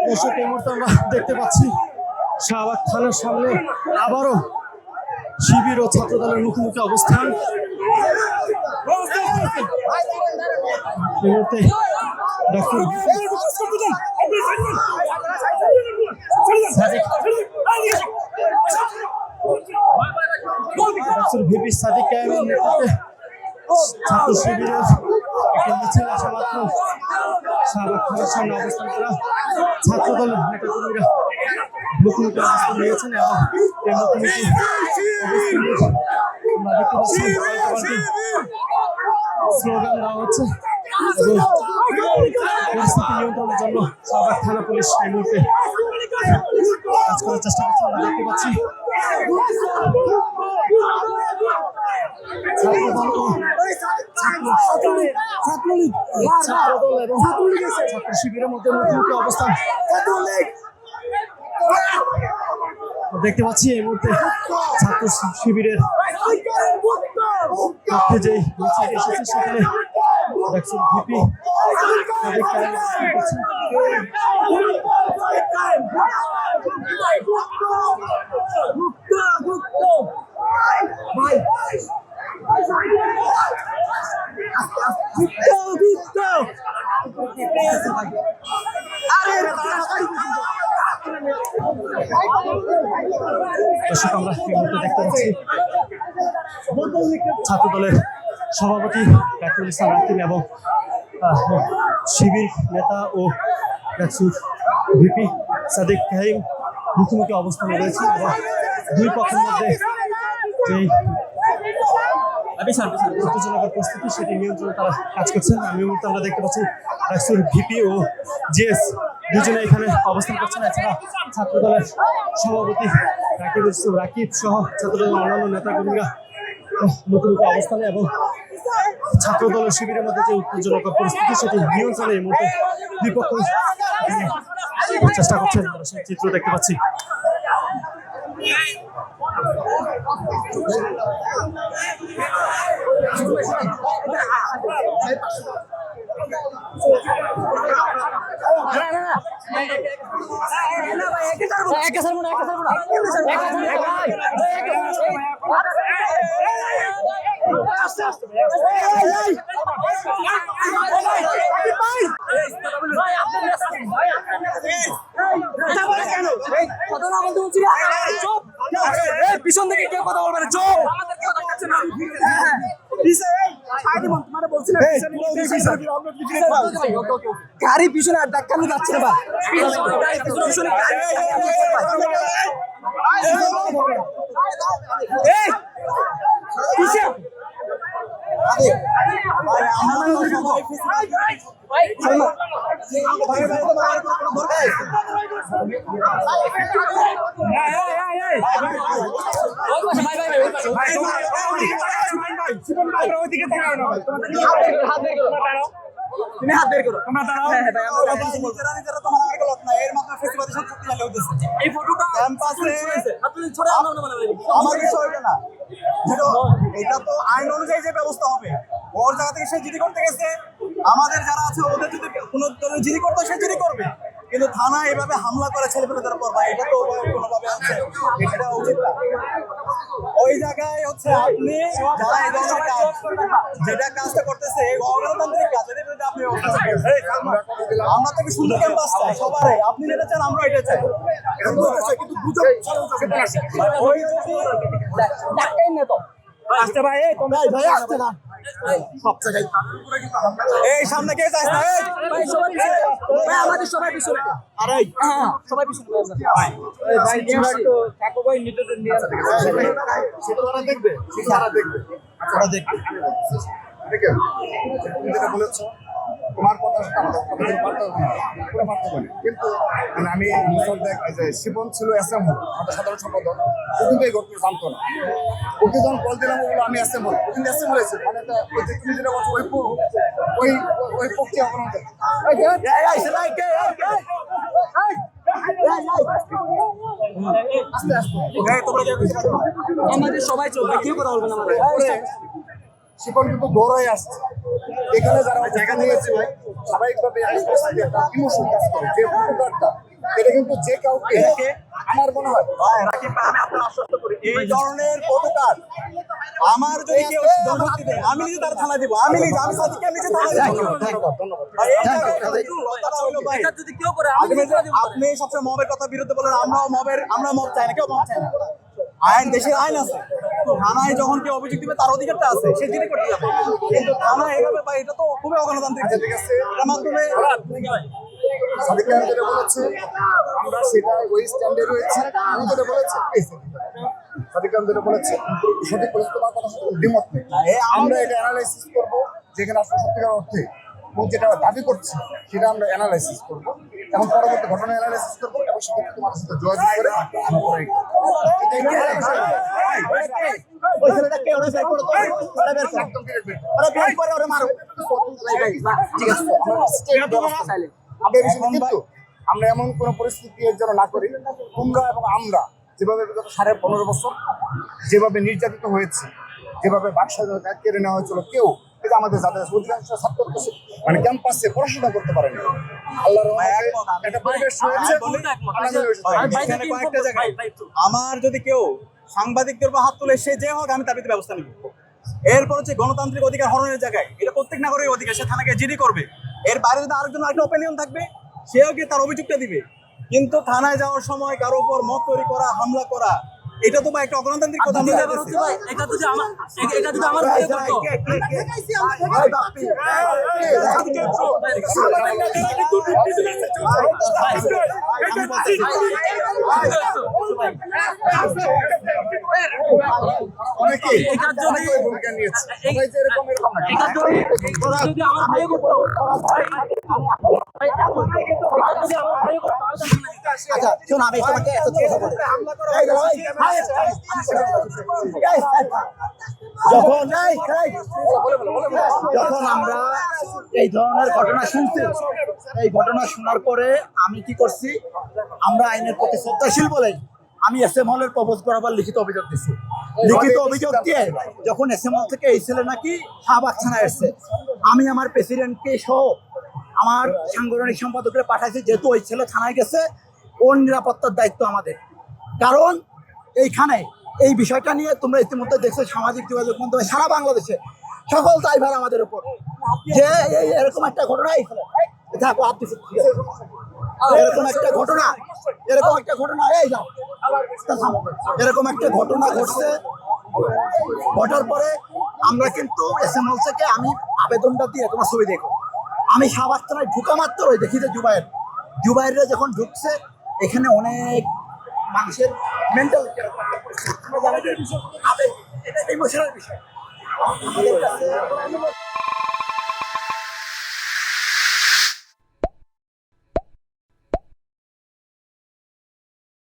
দর্শক এই মুহূর্তে আমরা দেখতে পাচ্ছি শাহবাগ থানার সামনে আবারও শিবির ও ছাত্র দলের মুখোমুখি অবস্থান। এই মুহূর্তে ভিপি সাদিক কায়েমের নেতৃত্বে ছাত্র শিবিরের একটি মিছিল আসা মাত্র শাহবাগ থানার সামনে অবস্থান করা ছাত্র দলের নেতাকর্মীরা মুখোমুখি অবস্থান নিয়েছেন এবং এই মুখোমুখি আমরা দেখতে পাচ্ছি স্লোগান দেওয়া হচ্ছে এবং পরিস্থিতি নিয়ন্ত্রণের জন্য শাহবাগ থানা পুলিশ এই মুহূর্তে কাজ করার চেষ্টা করছে। আমরা দেখতে পাচ্ছি ছাত্রদল এবং ছাত্র শিবিরের মধ্যে মুখোমুখি অবস্থান দেখতে পাচ্ছি। এই মুহূর্তে ছাত্র শিবিরের পক্ষে যে মিছিলটি এসেছে সেখানে দেখছেন ভিপি দর্শক আমরা এই মুহূর্তে দেখতে পাচ্ছি ছাত্র দলের সভাপতি রাকিবুল ইসলাম রাকিব এবং শিবির নেতা ও ভিপি সাদিক কায়েম মুখোমুখি অবস্থানে রয়েছে এবং দুই পক্ষের মধ্যে যেই উত্তেজনাকর পরিস্থিতি সেটি নিয়ন্ত্রণে তারা কাজ করছেন। আমি মুহূর্তে আমরা দেখতে পাচ্ছি ভিপি ও জিএস দুজনে এখানে অবস্থান করছেন। এছাড়া ছাত্র দলের সভাপতি রাকিবুল ইসলাম রাকিব সহ ছাত্র দলের অন্যান্য নেতাকর্মীরা মুখোমুখি অবস্থানে এবং ছাত্র দলের শিবিরের মধ্যে যে উত্তেজনাকর পরিস্থিতি সেটি নিয়ন্ত্রণে এই মুহূর্তে বিপক্ষ চেষ্টা করছেন। আমরা সেই চিত্র দেখতে পাচ্ছি। পিছন থেকে কেউ কথা বলবে না, চুপ। গাড়ি পিছনে আর ধাক্কানো যাচ্ছে না। তুমি হাত বের করো, তোমরা দাঁড়াও। এই ফটোটা ক্যাম্পাসে আমার বিষয়টা না, এটা তো আইন অনুযায়ী যে ব্যবস্থা হবে। ওর জায়গা থেকে সে জিডি করতে গেছে, আমাদের যারা আছে ওদের যদি কোনো জিডি করতে সে জিডি করবে, কিন্তু থানা এভাবে হামলা করে ছেলেপেলেদের উপর, বা এটা তো কোনোভাবে আছে, এটা উচিত না। ওই জায়গায় হচ্ছে আপনি যারা এই ধরনের কাজ, যেটা কাজটা করতেছে অগণতান্ত্রিক কাজ, এদের বিরুদ্ধে আপনি আমরা তো সুন্দর ক্যাম্পাস চাই সবারই, আপনি যেটা চান আমরা এটা চাই, কিন্তু গুজব ওই ডাক্তার না তো আসতে ভাই, তোমরা ভাই আসতে না সব জায়গায় এই সামনে কে যাস না, এই ভাই সবাই পিছনে, ভাই আমাদের সবাই পিছনে, আরে হ্যাঁ সবাই পিছনে ভাই, ভাই তো কাকু ভাই নিতে নিয়ে সেটা ওরা দেখবে, ওরা দেখবে, ওরা দেখবে। ঠিক আছে, তুমি যেটা বলেছো তোমার কথা কিন্তু মানে আমি শিবন ছিল অ্যাসেম্বল, আমাদের সাধারণ সম্পাদক, ও কিন্তু এই ঘটনা জানতো না। ওকে যখন কল দিলাম ও বললো আমি অ্যাসেম্বল, ও কিন্তু অ্যাসেম্বল হয়েছে, মানে তুমি যেটা বলছো ওই পক্ষে আমাদের সবাই চলবে, কেউ কথা বলবে না। শিপন কিন্তু দৌড়াই আসছে, এখানে যারা জায়গা নিয়েছে ভাই স্বাভাবিকভাবে একটা ইমোশন কাজ করে যে প্রকারটা এটা কিন্তু যে কাউকে আমার মনে হয় রাকিব ভাই, আমি আপনার আশ্বস্ত করি এই ধরনের প্রতিকার আমার যদি কেউ জনশক্তি দেয় আমি নিজে তার থানা দিব, আমি সাদিককে নিজে থানা দিব। ভাই, এই জায়গায় কথাটা হলো ভাই, এটা যদি কেউ করে আমি ultimately নিজে দিব। আপনি সবসময় মবের কথা বিরুদ্ধে বলেন, আমরা মব চাই না, কেউ মব চাই না। দেশের আইন আছে, থানায় যখন কেউ অভিযোগ দিবে তার অধিকারটা আছে, সে জিডি করতে যাবে। কিন্তু থানায় এইভাবে ভাই, এটা তো খুবই অগণতান্ত্রিক। ঠিক আছে, এটার মাধ্যমে সাদিক খান যেটা বলেছে আমরা সেটা ওই স্ট্যান্ডে রয়েছে। আমি যেটা বলেছি সাদিক খান যেটা বলেছে সঠিক পরিস্থিতি তোমার কথা সাথে দ্বিমত নেই। আমরা এটা অ্যানালাইসিস করবো যেখানে আসলে সত্যিকার অর্থে এবং যেটা দাবি করছে সেটা আমরা অ্যানালাইসিস করবো এবং পরবর্তী ঘটনা অ্যানালাইসিস করবো এবং সেক্ষেত্রে তোমার সাথে যোগাযোগ করে ওই ছেলেটা কে, ওরা বের করে দাও, ওরা বের করো। একদম direct বের করো। ওরা বের করে ওরা মারো। ঠিক আছে, আমরা state ব্যবস্থা চাইলে আমরা এই বিষয়ে কিন্তু আমরা এমন কোনো পরিস্থিতি যেন না করি তোমরা এবং আমরা যেভাবে বিগত 15.5 বছর যেভাবে নির্যাতিত হয়েছে, যেভাবে বাকস্বাধীনতা কেড়ে নেওয়া হয়েছিল, কেউ কিন্তু আমাদের যাদের অধিকাংশ ছাত্র মানে ক্যাম্পাসে পড়াশোনা করতে পারেনি। আল্লাহর রহমতে একটা পরিবেশ রয়েছে। এখানে কয়েকটা জায়গায় আমার যদি কেউ সাংবাদিকদের উপর হাত তুলে, সে যে হোক, আমি তার বিরুদ্ধে ব্যবস্থা নিব। এরপর হচ্ছে গণতান্ত্রিক অধিকার হরণের জায়গায় এটা প্রত্যেক নাগরিকের অধিকার, সে থানাকে জিডি করবে। এর বাইরে যদি আরেকজন একটা ওপিনিয়ন থাকবে, সেও গিয়ে তার অভিযোগটা দিবে। কিন্তু থানায় যাওয়ার সময় কারো উপর মত তৈরি করা, হামলা করা, এটা তো ভাই একটা অগণতান্ত্রিক কথা। দ্বিতীয় ব্যাপার হচ্ছে ভাই, এটা যদি আমার ভাই করতো, অনেকেই এটার জন্য অনেকেই ভূমিকা নিয়েছে। সবাই যে এরকম এরকম না। এটা যদি আমার ভাই করতো, যদি আমার ভাই করতো, আচ্ছা শোন, আমি তোমাকে একটা কথা বলি। যখন আমরা এই ধরনের ঘটনা শুনছি, এই ঘটনা শোনার পরে আমি কি করছি, আমরা আইনের প্রতি শ্রদ্ধাশীল বলে আমি এসএম হলের প্রপোজ করাবার লিখিত অভিযোগ দিচ্ছি। লিখিত অভিযোগ দিয়ে যখন এসএম হল থেকে এই ছেলে নাকি শাহবাগ থানায় এসছে, আমি আমার প্রেসিডেন্টকে সহ আমার সাংগঠনিক সম্পাদককে পাঠাইছি, যেহেতু ওই ছেলে থানায় গেছে, ওর নিরাপত্তার দায়িত্ব আমাদের। কারণ এইখানে এই বিষয়টা নিয়ে তোমরা ইতিমধ্যে দেখছো সামাজিক যোগাযোগ মাধ্যমে সারা বাংলাদেশে সকল দায়ভার আমাদের উপর, যে এরকম একটা ঘটনা এরকম একটা ঘটনা এই যাও এরকম একটা ঘটনা ঘটছে। ঘটার পরে আমরা কিন্তু এসএম হল থেকে আমি আবেদনটা দিয়ে, তোমার ছবি দেখো, আমি শাহবাগ থানায় ঢুকা মাত্র ওই দেখি যে জুবাইররা যখন ঢুকছে, এখানে অনেক মানুষের মেন্টাল এটা ইমোশনাল বিষয় আমাদের কাছে।